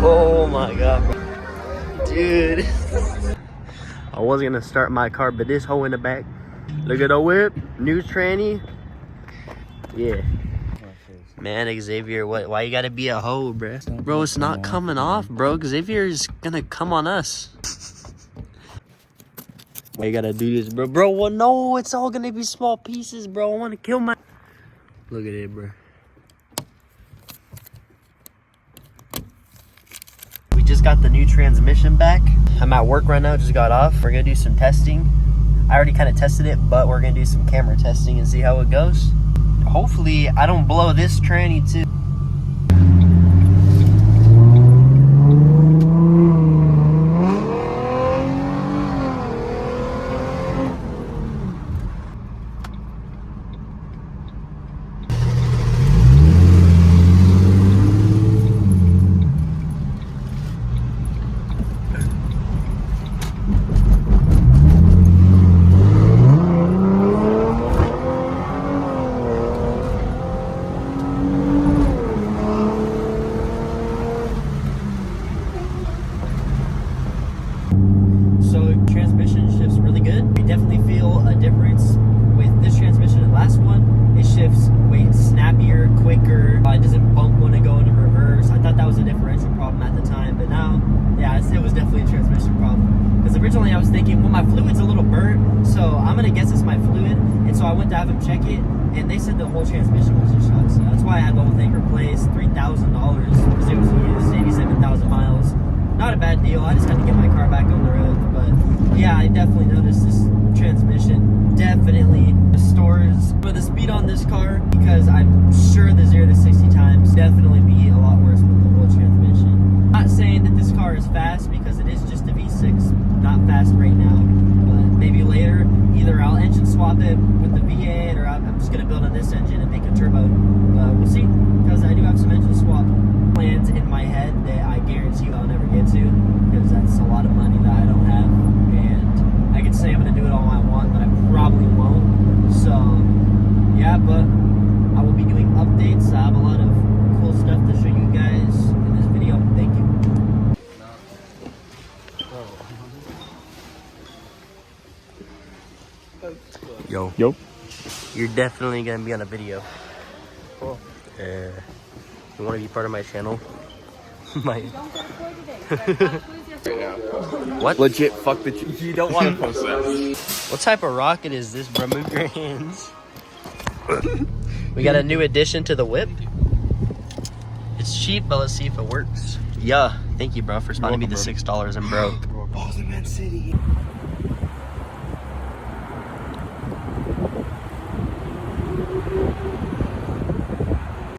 Oh my god, bro. Dude. I was gonna start my car, but this hoe in the back. Look at the whip, new tranny. Yeah. Man, Xavier, why you gotta be a hoe, bro? Bro, it's not coming off, bro. Xavier is gonna come on us. Why you gotta do this, bro? Bro, well, no, it's all gonna be small pieces, bro. I wanna kill my... Look at it, bro. We just got the new transmission back. I'm at work right now, just got off. We're gonna do some testing. I already kind of tested it, but we're gonna do some camera testing and see how it goes. Hopefully, I don't blow this tranny too. So transmission shifts really good. You definitely feel a difference with this transmission and the last one. It shifts way snappier, quicker. It doesn't bump when it go into reverse. I thought that was a differential problem at the time, but now, yeah, it was definitely a transmission problem. Because originally I was thinking, well, my fluid's a little burnt, so I'm gonna guess it's my fluid. And so I went to have them check it, and they said the whole transmission was in shock. So that's why I had the whole thing replaced. $3,000 because it was used, 87,000 miles. Not a bad deal. I just had to get my car back on the road. But yeah, I definitely noticed this transmission definitely restores for the speed on this car, because I'm sure the 0 to 60 times definitely be a lot worse with the whole transmission. Not saying that this car is fast, because it is just a V6, not fast right now, but maybe later either I'll engine swap it with the V8, or I'm just gonna build on this engine and make a turbo. We'll see, because I do have some engine swap plans in my head that I guarantee you I'll never get to, because that's a lot of money that I don't have, and I could say I'm gonna do it all I want, but I probably won't. So yeah, but I will be doing updates. I have a lot of cool stuff to show you guys in this video. Thank you. Yo, you're definitely gonna be on a video. Cool. You want to be part of my channel? What? Legit, fuck the... You don't want to post that. What type of rocket is this, bro? Move your hands. We got a new addition to the whip. It's cheap, but let's see if it works. Yeah, thank you, bro, for spotting me the $6 and broke. Balls in Man City.